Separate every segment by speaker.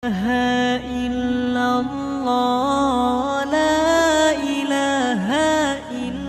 Speaker 1: إلا الله لا إله إلا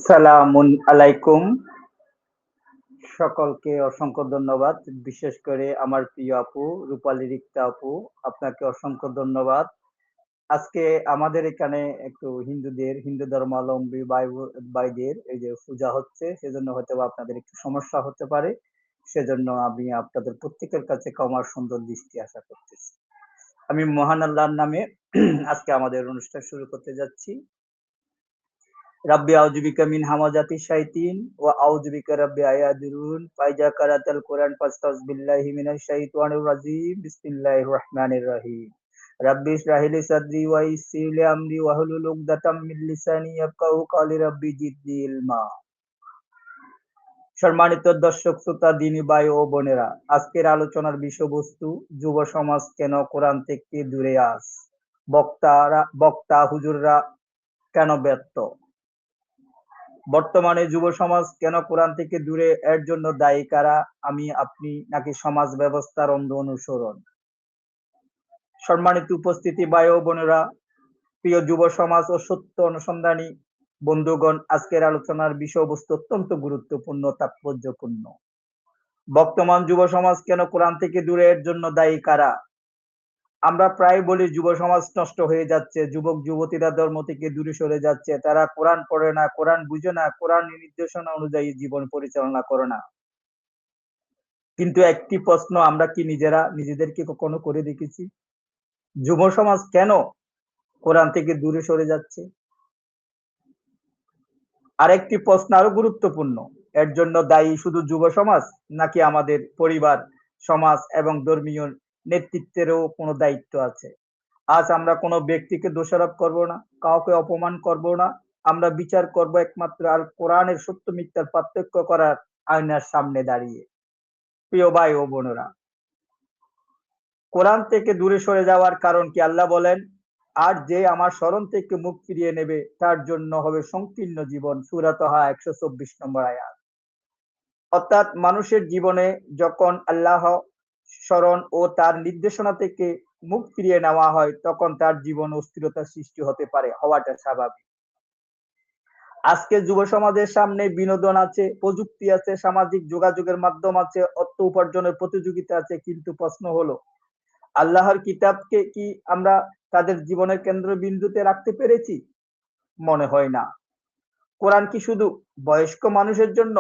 Speaker 2: সালামুন আলাইকুম। সকলকে অসংখ্য ধন্যবাদ। বিশেষ করে আমার প্রিয় আপু রূপালী রিক্তা আপু, আপনাকে অসংখ্য ধন্যবাদ। আজকে আমাদের এখানে একটু হিন্দু ধর্মাবলম্বী ভাইদের এই যে পূজা হচ্ছে, সেজন্য হয়তো আপনাদের একটু সমস্যা হতে পারে। সেজন্য আমি আপনাদের প্রত্যেকের কাছে ক্ষমার সুন্দর দৃষ্টি আশা করতেছি। আমি মহান আল্লাহর নামে আজকে আমাদের অনুষ্ঠান শুরু করতে যাচ্ছি। রাব্বি আউযু বিকা মিন হামাযাতি শায়াতিন ওয়া আউযু বিকা রাব্বি আইয়াদুরুন ফাইজা কারাতাল কুরআন ফাস্তাউয বিল্লাহি মিনাশ শাইতানির রাজীম বিসমিল্লাহির রহমানির রহিম রাব্বি ইশরাহ লি সাদরি ওয়া ইয়াসসির লি আমরি ওয়াহলুল উকদাতাম মিন লিসানি ইয়াফকাহু কওলি রাব্বি জিদনি ইলমা। সম্মানিত দর্শক শ্রোতা, দিনী ভাই ও বোনেরা, আজকের আলোচনার বিষয়বস্তু যুব সমাজ কেন কোরআন থেকে দূরে আস, বক্তা হুজুররা কেন ব্যর্থ। বর্তমানে যুব সমাজ কেন কোরআন থেকে দূরে, এর জন্য দায়ী কারা? আমি, আপনি, নাকি সমাজ ব্যবস্থার অন্ধ অনুসরণ? সম্মানিত উপস্থিতি ভাই ও বোনেরা, প্রিয় যুব সমাজ ও সত্য অনুসন্ধানী বন্ধুগণ, আজকের আলোচনার বিষয়বস্তু অত্যন্ত গুরুত্বপূর্ণ, তাৎপর্যপূর্ণ। বর্তমান যুব সমাজ কেন কোরআন থেকে দূরে, এর জন্য দায়ী কারা? আমরা প্রায় বলি যুব সমাজ নষ্ট হয়ে যাচ্ছে, যুবক যুবতীরা ধর্ম থেকে দূরে সরে যাচ্ছে, তারা কোরআন পড়ে না, কোরআন বুঝে না, কোরআন নির্দেশনা অনুযায়ী জীবন পরিচালনা করে না। কিন্তু একটি প্রশ্ন আমরা কি নিজেদেরকে কখনো করে দেখেছি? যুব সমাজ কেন কোরআন থেকে দূরে সরে যাচ্ছে? আরেকটি প্রশ্ন আরো গুরুত্বপূর্ণ, এর জন্য দায়ী শুধু যুব সমাজ, নাকি আমাদের পরিবার, সমাজ এবং ধর্মীয় নেতৃত্বেরও কোনো দায়িত্ব আছে? আজ আমরা কোনো ব্যক্তিকে দোষারোপ করব না, কাউকে অপমান করব না, আমরা বিচার করব একমাত্র আল কোরআনের সত্য মিথ্যার পার্থক্য করার আয়নার সামনে দাঁড়িয়ে। প্রিয় ভাই ও বোনেরা, কোরআন থেকে দূরে সরে যাওয়ার কারণ কি? আল্লাহ বলেন, আর যে আমার স্মরণ থেকে মুখ ফিরিয়ে নেবে তার জন্য হবে সংকীর্ণ জীবন। সূরা তাহা 124 নম্বর আয়াত। অর্থাৎ মানুষের জীবনে যখন আল্লাহ স্মরণ ও তার নির্দেশনা থেকে মুখ ফিরিয়ে নেওয়া হয়, তখন তার জীবন অস্থিরতার সৃষ্টি হতে পারে, হওয়াটা স্বাভাবিক। আজকে যুব সমাজের সামনে বিনোদন আছে, প্রযুক্তি আছে, সামাজিক যোগাযোগের মাধ্যম আছে, অর্থ উপার্জনের প্রতিযোগিতা আছে, কিন্তু প্রশ্ন হলো, আল্লাহর কিতাবকে কি আমরা তাদের জীবনের কেন্দ্রবিন্দুতে রাখতে পেরেছি? মনে হয় না। কোরআন কি শুধু বয়স্ক মানুষের জন্য?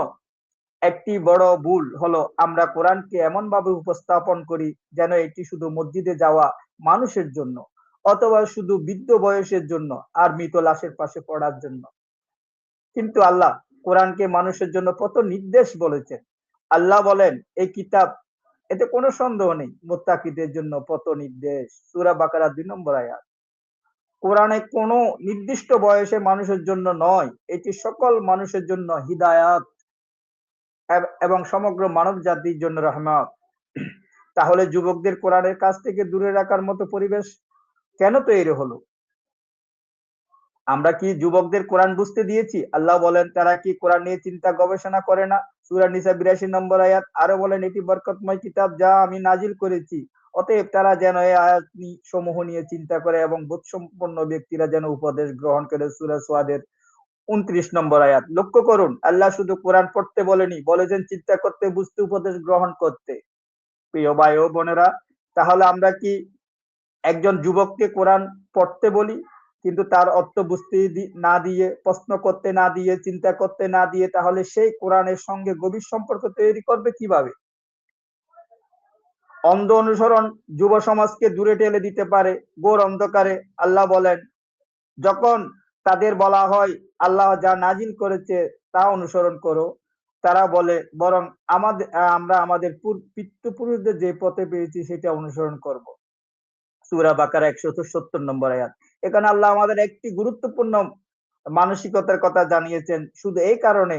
Speaker 2: একটি বড় ভুল হলো আমরা কোরআনকে এমন ভাবে উপস্থাপন করি যেন এটি শুধু মসজিদে যাওয়া মানুষের জন্য, অথবা শুধু বৃদ্ধ বয়সের জন্য আর মৃত লাশের পাশে পড়ার জন্য। কিন্তু আল্লাহ কোরআনকে মানুষের জন্য কত নির্দেশ বলেছেন। আল্লাহ বলেন, এই কিতাব, এতে কোনো সন্দেহ নেই, মুত্তাকিদের জন্য কত নির্দেশ। সূরা বাকারা 2 নম্বর আয়াত। কোরআনে কোনো নির্দিষ্ট বয়সে মানুষের জন্য নয়, এটি সকল মানুষের জন্য হিদায়াত এবং সমগ্র মানব জাতির জন্য রহমত। তাহলে যুবকদের কোরআনের কাছ থেকে দূরে রাখার মতো পরিবেশ কেন তৈরি হলো? আমরা কি যুবকদের কোরআন বুঝতে দিয়েছি? আল্লাহ বলেন, তারা কি কোরআন নিয়ে চিন্তা গবেষণা করে না? সূরা নিসা 82 নম্বর আয়াত। আরো বলেন, এটি বরকতময় কিতাব যা আমি নাজিল করেছি, অতএব তারা যেন এই আয়াত সমূহ নিয়ে চিন্তা করে এবং বোধসম্পন্ন ব্যক্তিরা যেন উপদেশ গ্রহণ করে। সূরা সুয়াদের 29 নম্বর আয়াত। লক্ষ্য করুন, আল্লাহ শুধু কোরআন পড়তে বলেনি, বলেছেন চিন্তা করতে, বুঝতে, উপদেশ গ্রহণ করতে। প্রিয় ভাই ও বোনেরা, তাহলে আমরা কি একজন যুবককে কোরআন পড়তে বলি, কিন্তু তার অর্থ বুঝতে না দিয়ে, প্রশ্ন করতে না দিয়ে, চিন্তা করতে না দিয়ে, তাহলে সেই কোরআনের সঙ্গে গভীর সম্পর্ক তৈরি করবে কিভাবে? অন্ধ অনুসরণ যুব সমাজকে দূরে ঠেলে দিতে পারে ঘোর অন্ধকারে। আল্লাহ বলেন, যখন তাদের বলা হয় আল্লাহ যা নাজিল করেছে তা অনুসরণ করো, তারা বলে বরং আমরা আমাদের পিতৃপুরুষদের যে পথে পেয়েছি সেটা অনুসরণ করব। সূরা বাকারা 170 নম্বর আয়াত। এখানে আল্লাহ আমাদের একটি গুরুত্বপূর্ণ মানসিকতার কথা জানিয়েছেন। শুধু এই কারণে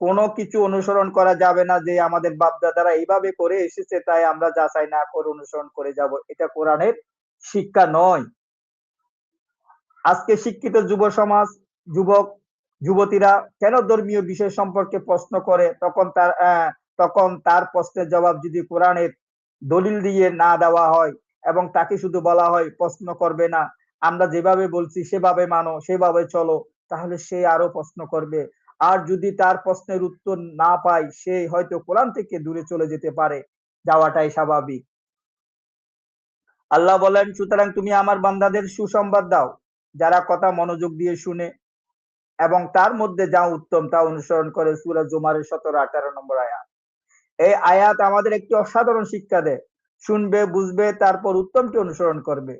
Speaker 2: কোনো কিছু অনুসরণ করা যাবে না যে আমাদের বাপদাদারা এইভাবে করে এসেছে তাই আমরা যাচাই না করে অনুসরণ করে যাব। এটা কোরআনের শিক্ষা নয়। আজকে শিক্ষিত যুব সমাজ, যুবক যুবতীরা কেন ধর্মীয় বিষয় সম্পর্কে প্রশ্ন করে, তখন তার প্রশ্নের জবাব যদি কোরআনের দলিল দিয়ে না দেওয়া হয় এবং তাকে শুধু বলা হয় প্রশ্ন করবে না, আমরা যেভাবে বলছি সেভাবে মানো, সেভাবে চলো, তাহলে সে আরো প্রশ্ন করবে। আর যদি তার প্রশ্নের উত্তর না পায়, সে হয়তো কোরআন থেকে দূরে চলে যেতে পারে, যাওয়াটাই স্বাভাবিক। আল্লাহ বলেন, সুতরাং তুমি আমার বান্দাদের সুসংবাদ দাও, যারা কথা মনোযোগ দিয়ে শুনে এবং তার মধ্যে যা উত্তম তা অনুসরণ করে। সূরা জুমারের 17-18 নম্বর আয়াত। এই আয়াত আমাদের একটি অসাধারণ শিক্ষা দেয়। শুনবে, বুঝবে, তারপর উত্তমকে অনুসরণ করবে।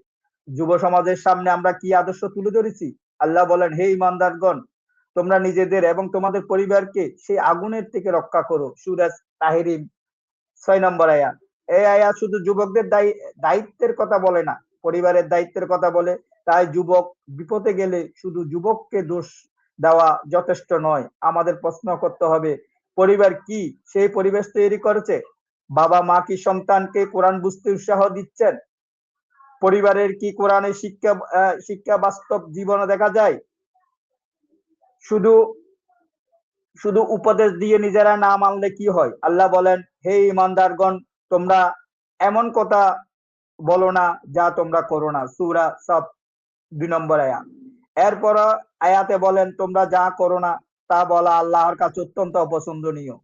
Speaker 2: যুব সমাজের সামনে আমরা কি আদর্শ তুলে ধরেছি? আল্লাহ বলেন, হে ঈমানদারগণ, তোমরা নিজেদের এবং তোমাদের পরিবারকে সেই আগুনের থেকে রক্ষা করো। সূরা তাহরিম 6 নম্বর আয়াত। এই আয়াত শুধু যুবকদের দায়িত্বের কথা বলে না, পরিবারের দায়িত্বের কথা বলে। তাই যুবক বিপদে গেলে শুধু যুবককে দোষ দেওয়া যথেষ্ট নয়। আমাদের প্রশ্ন করতে হবে, পরিবার কি সেই পরিবেশ তৈরি করেছে? বাবা মা কি সন্তানকে কোরআন বুঝতে উৎসাহ দিচ্ছেন? পরিবারের কি কোরআনের শিক্ষা বাস্তব জীবনে দেখা যায়? শুধু শুধু উপদেশ দিয়ে নিজেরা না মানলে কি হয়? আল্লাহ বলেন, হে ঈমানদারগণ, তোমরা এমন কথা বলো না যা তোমরা করো না। সূরা সাফ 2 নম্বর আয়াত। এরপর আয়াতে বলেন, তোমরা যা করো না তা বলা আল্লাহর কাছে অত্যন্ত অপছন্দনীয়।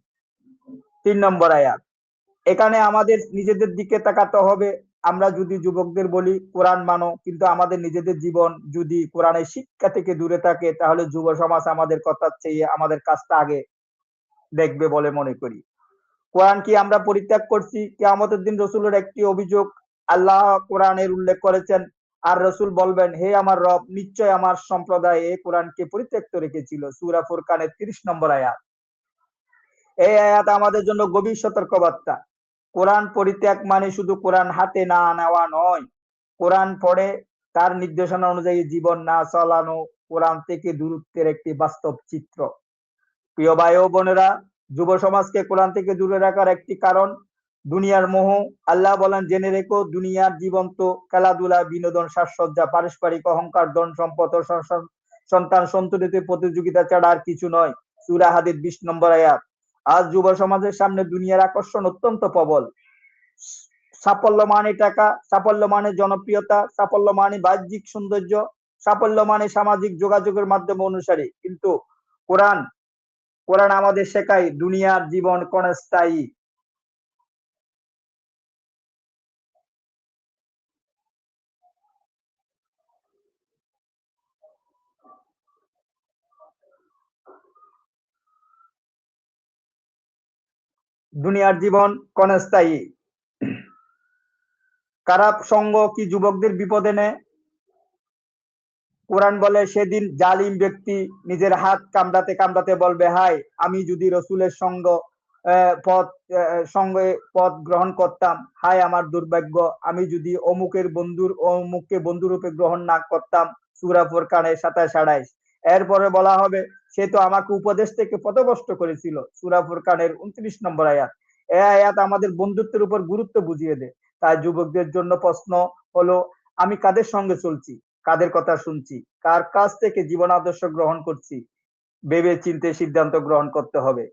Speaker 2: 3 নম্বর আয়াত। এখানে আমাদের নিজেদের দিকে তাকাতে হবে। আমরা যদি যুবকদের বলি কোরআন মানো, কিন্তু আমাদের নিজেদের জীবন যদি কোরআনের শিক্ষা থেকে দূরে থাকে, তাহলে যুব সমাজ আমাদের কথার চেয়ে আমাদের কাজটা আগে দেখবে বলে মনে করি। কোরআন কি আমরা পরিত্যাগ করছি? কিয়ামতের দিন রসুলের একটি অভিযোগ আল্লাহ কোরআনের উল্লেখ করেছেন, আর রসুল বলবেন, হে আমার রব, নিশ্চয় আমার সম্প্রদায় এই কোরআনকে পরিত্যক্ত রেখেছিল। সূরা ফুরকানের 30 নম্বর আয়াত। এই আয়াত আমাদের জন্য গভীর সতর্কবার্তা। কোরআন পরিত্যাগ মানে শুধু কোরআন হাতে না নেওয়া নয়, কোরআন পড়ে তার নির্দেশনা অনুযায়ী জীবন না চালানো কোরআন থেকে দূরত্বের একটি বাস্তব চিত্র। প্রিয় ভাই ও বোনেরা, যুব সমাজকে কোরআন থেকে দূরে রাখার একটি কারণ দুনিয়ার মোহ। আল্লাহ বলেন, জেনে রেখো, দুনিয়ার জীবন তো খেলাধুলা, বিনোদন, সাজসজ্জা, পারস্পরিক অহংকার, ধন সম্পদ ও সন্তান সন্ততিতে প্রতিযোগিতা ছাড়া আর কিছু নয়। সূরা হাদীদ 20 নম্বর আয়াত। আজ যুব সমাজের সামনে দুনিয়ার আকর্ষণ অত্যন্ত প্রবল। সাফল্য মানে টাকা, সাফল্য মানে জনপ্রিয়তা, সাফল্য মানে বাহ্যিক সৌন্দর্য, সাফল্য মানে সামাজিক যোগাযোগের মাধ্যমে অনুসারী। কিন্তু কোরআন কোরআন আমাদের শেখায় দুনিয়ার জীবন ক্ষণস্থায়ী। দুনিয়ার জীবন ক্ষণস্থায়ী। খারাপ সঙ্গ কি যুবকদের বিপদে নেয়? কোরআন বলে, সেদিন জালিম ব্যক্তি নিজের হাত কামড়াতে কামড়াতে বলবে, হায়, আমি যদি রসুলের সঙ্গে পথ গ্রহণ করতাম, হায় আমার দুর্ভাগ্য, আমি যদি অমুককে বন্ধুরূপে গ্রহণ না করতাম। সূরা ফুরকানের 27-28। এরপরে বলা হবে, সে তো আমাকে উপদেশ থেকে পথভ্রষ্ট করেছিল। সূরা ফুরকানের 29 নম্বর আয়াত। এই আয়াত আমাদের বন্ধুত্বের উপর গুরুত্ব বুঝিয়ে দেয়। তাই যুবকদের জন্য প্রশ্ন হলো, আমি কাদের সঙ্গে চলছি, কাদের কথা শুনছি, কার কাছ থেকে জীবন আদর্শ গ্রহণ করছি? ভেবে চিন্তে সিদ্ধান্ত গ্রহণ করতে হবে।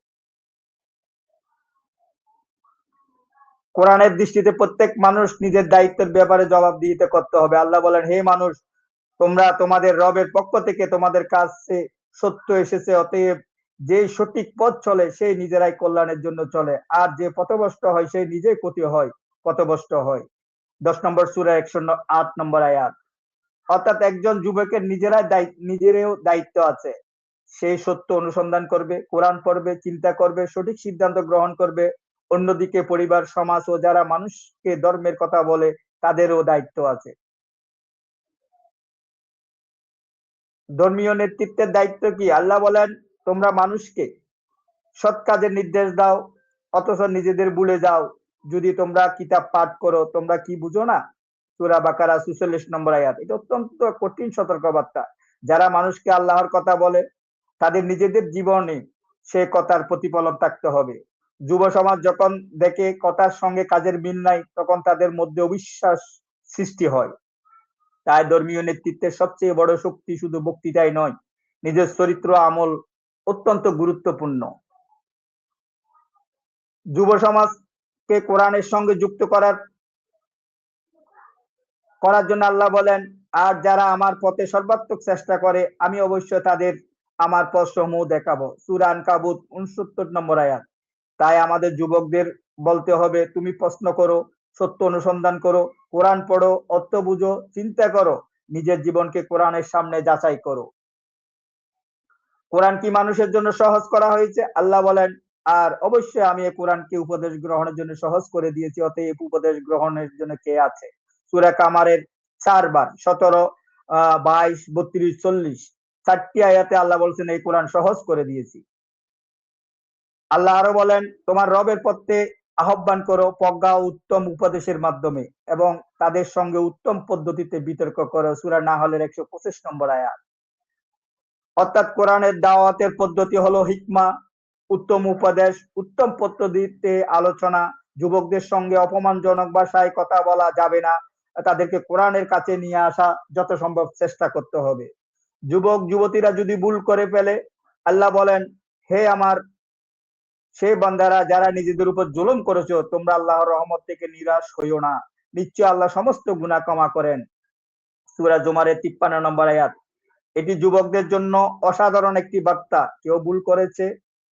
Speaker 2: কোরআনের দৃষ্টিতে প্রত্যেক মানুষ নিজের দায়িত্বের ব্যাপারে জবাবদিহিতা করতে হবে। আল্লাহ বলেন, হে মানুষ, তোমরা তোমাদের রবের পক্ষ থেকে তোমাদের কাছে সত্য এসেছে, অতএব যে সঠিক পথ চলে সেই নিজেরাই কল্যাণের জন্য চলে, আর যে পথভ্রষ্ট হয় সেই নিজেই ক্ষতি হয়, পথভ্রষ্ট হয়। 10 নম্বর সূরা 108 নম্বর আয়াত। অর্থাৎ একজন যুবকের নিজেরও দায়িত্ব আছে। সেই সত্য অনুসন্ধান করবে, কোরআন পড়বে, চিন্তা করবে, সঠিক সিদ্ধান্ত গ্রহণ করবে। অন্যদিকে পরিবার, সমাজ ও যারা মানুষকে ধর্মের কথা বলে তাদেরও দায়িত্ব আছে। ধর্মীয় নেতৃত্বের দায়িত্ব কি? আল্লাহ বলেন, তোমরা মানুষকে সৎ কাজের নির্দেশ দাও, অথচ নিজেদের ভুলে যাও। যদি তোমরা কিতাব পাঠ করো, তোমরা কি বুঝো না? সূরা বাকারা ৪৪ নম্বর আয়াত। এটা অত্যন্ত কঠিন সতর্কবার্তা। যারা মানুষকে আল্লাহর কথা বলে তাদের নিজেদের জীবনে সে কথার প্রতিফলন থাকতে হবে। যুব সমাজ যখন দেখে কথার সঙ্গে কাজের মিল নাই, তখন তাদের মধ্যে অবিশ্বাস সৃষ্টি হয়। তাই ধর্মীয় নেতৃত্বের সবচেয়ে বড় শক্তি শুধু বক্তৃতাই নয়, নিজের চরিত্র আমল অত্যন্ত গুরুত্বপূর্ণ। যুব সমাজকে কোরআনের সঙ্গে যুক্ত করার জন্য আল্লাহ বলেন, আর যারা আমার পথে সর্বাত্মক চেষ্টা করে আমি অবশ্যই তাদের আমার পথ সমূহ দেখাবো। সূরা আনকাবুত 69 নম্বর আয়াত। তাই আমাদের যুবকদের বলতে হবে, তুমি প্রশ্ন করো, সত্য অনুসন্ধান করো, কোরআন পড়ো, অর্থ বুঝো, চিন্তা করো, নিজের জীবনকে কোরআনের সামনে যাচাই করো। কোরআন কি মানুষের জন্য সহজ করা হয়েছে? আল্লাহ বলেন, আর অবশ্যই আমি এই কোরআনকে উপদেশ গ্রহণের জন্য সহজ করে দিয়েছি, অতএব উপদেশ গ্রহণের জন্য কে আছে? সূরা কামারের 4 বার 17, 22, 32, 40 4টি আয়াতে আল্লাহ বলছেন এই কোরআন সহজ করে দিয়েছি। আল্লাহ আরো বলেন, তোমার রবের পথে আহ্বান করো প্রজ্ঞা ও উত্তম উপদেশের মাধ্যমে, এবং তাদের সঙ্গে উত্তম পদ্ধতিতে বিতর্ক করো। সূরা নাহলের 125 নম্বর আয়াত। অর্থাৎ কোরআনের দাওয়াতের পদ্ধতি হলো হিকমা, উত্তম উপদেশ, উত্তম পদ্ধতিতে আলোচনা। যুবকদের সঙ্গে অপমানজনক ভাষায় কথা বলা যাবে না, তাদেরকে কোরআনের কাছে নিয়ে আসা যত সম্ভব চেষ্টা করতে হবে। যুবক যুবতীরা যদি ভুল করে ফেলে, আল্লাহ বলেন, হে আমার সেই বান্দারা যারা নিজেদের উপর জুলুম করেছো, তোমরা আল্লাহর রহমত থেকে নিরাশ হইও না, নিশ্চয় আল্লাহ সমস্ত গুনাহ ক্ষমা করেন। সূরা জুমারের 53 নম্বর আয়াত। এটি যুবকদের জন্য অসাধারণ একটি বার্তা। কেউ ভুল করেছে,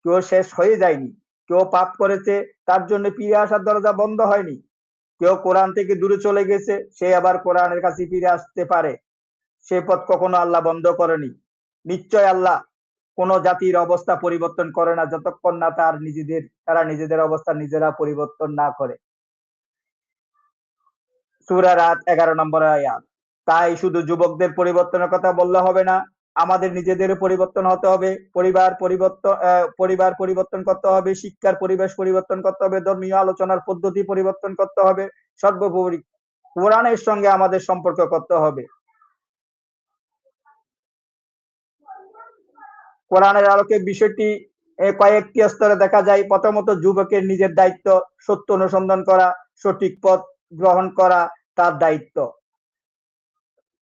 Speaker 2: কেউ শেষ হয়ে যায়নি, কেউ পাপ করেছে, তার জন্য ফিরে আসার দরজা বন্ধ হয়নি। কেউ কোরআন থেকে দূরে চলে গেছে, সে আবার কোরআনের কাছে ফিরে আসতে পারে। সে পথ কখনো আল্লাহ বন্ধ করেনি। নিশ্চয় আল্লাহ কোন জাতির অবস্থা পরিবর্তন করে না যতক্ষণ না তারা নিজেদের অবস্থা নিজেরা পরিবর্তন না করে। সূরা রাত 11 নম্বর আয়াত। তাই শুধু যুবকদের পরিবর্তনের কথা বললে হবে না, আমাদের নিজেদেরও পরিবর্তন হতে হবে। পরিবার পরিবর্তন করতে হবে, শিক্ষার পরিবেশ পরিবর্তন করতে হবে, ধর্মীয় আলোচনার পদ্ধতি পরিবর্তন করতে হবে, সর্বোপরি কোরআনের সঙ্গে আমাদের সম্পর্ক করতে হবে। কোরআনের আলোকে বিষয়টি কয়েকটি স্তরে দেখা যায়। প্রথমত, যুবকের নিজের দায়িত্ব, সত্য অনুসন্ধান করা, সঠিক পথ গ্রহণ করা তার দায়িত্ব।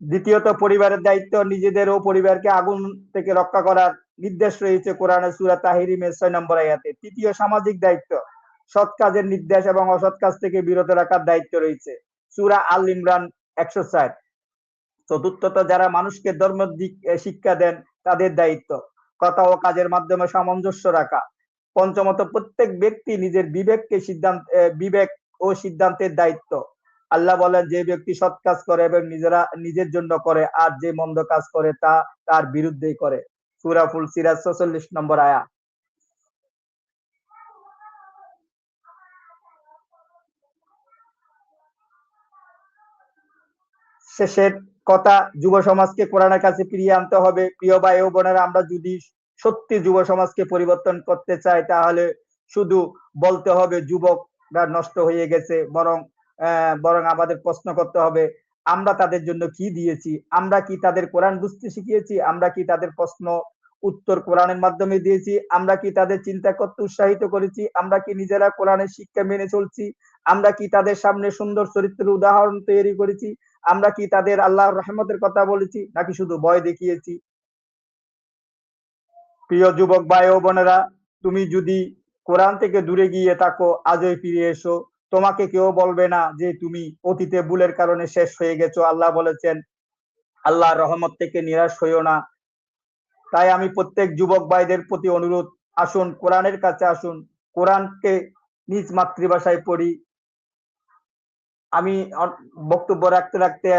Speaker 2: দ্বিতীয়ত, পরিবারের দায়িত্ব, নিজেদের ও পরিবারকে আগুন থেকে রক্ষা করার নির্দেশ রয়েছে কোরআনের সূরা তাহরিমের 6 নম্বর আয়াতে। তৃতীয়, সামাজিক দায়িত্ব, সৎ কাজের নির্দেশ এবং অসৎ কাজ থেকে বিরত রাখার দায়িত্ব রয়েছে, সূরা আল ইমরান 160। চতুর্থত, যারা মানুষকে ধর্ম শিক্ষা দেন তাদের দায়িত্ব, কথা ও কাজের মাধ্যমে সামঞ্জস্য রাখা। পঞ্চমত, প্রত্যেক ব্যক্তি নিজের বিবেক ও সিদ্ধান্তের দায়িত্ব। আল্লাহ বলেন, যে ব্যক্তি সৎ কাজ করে এবং নিজের জন্য করে, আর যে মন্দ কাজ করে তা তার বিরুদ্ধেই করে। সূরা ফুলসিরাত 46 নম্বর আয়াত। শেষের কথা, যুব সমাজকে কোরআনের কাছে ফিরিয়ে আনতে হবে। প্রিয় ভাই ও বোনেরা, আমরা যদি সত্যি যুব সমাজকে পরিবর্তন করতে চাই, তাহলে শুধু বলতে হবে যুবকরা নষ্ট হয়ে গেছে, বরং আমাদের প্রশ্ন করতে হবে, আমরা তাদের জন্য কি দিয়েছি? আমরা কি তাদের কোরআন বুঝতে শিখিয়েছি? আমরা কি তাদের প্রশ্ন উত্তর কোরআনের মাধ্যমে দিয়েছি? আমরা কি তাদের চিন্তা করতে উৎসাহিত করেছি? আমরা কি নিজেরা কোরআনের শিক্ষা মেনে চলছি? আমরা কি তাদের সামনে সুন্দর চরিত্রের উদাহরণ তৈরি করেছি? আমরা কি তাদের আল্লাহর রহমতের কথা বলেছি, নাকি শুধু ভয় দেখিয়েছি? প্রিয় যুবক ভাই ও বোনেরা, তুমি যদি কোরআন থেকে দূরে গিয়ে থাকো, আজই ফিরে এসো। তোমাকে কেউ বলবে না যে তুমি অতীতে ভুলের কারণে শেষ হয়ে গেছো। আল্লাহ বলেছেন, আল্লাহর রহমত থেকে নিরাশ হইও না। তাই আমি প্রত্যেক যুবক ভাইদের প্রতি অনুরোধ, আসুন কোরআনের কাছে আসুন, কোরআনকে নিজ মাতৃভাষায় পড়ি। আমি বক্তব্য রাখতে রাখতে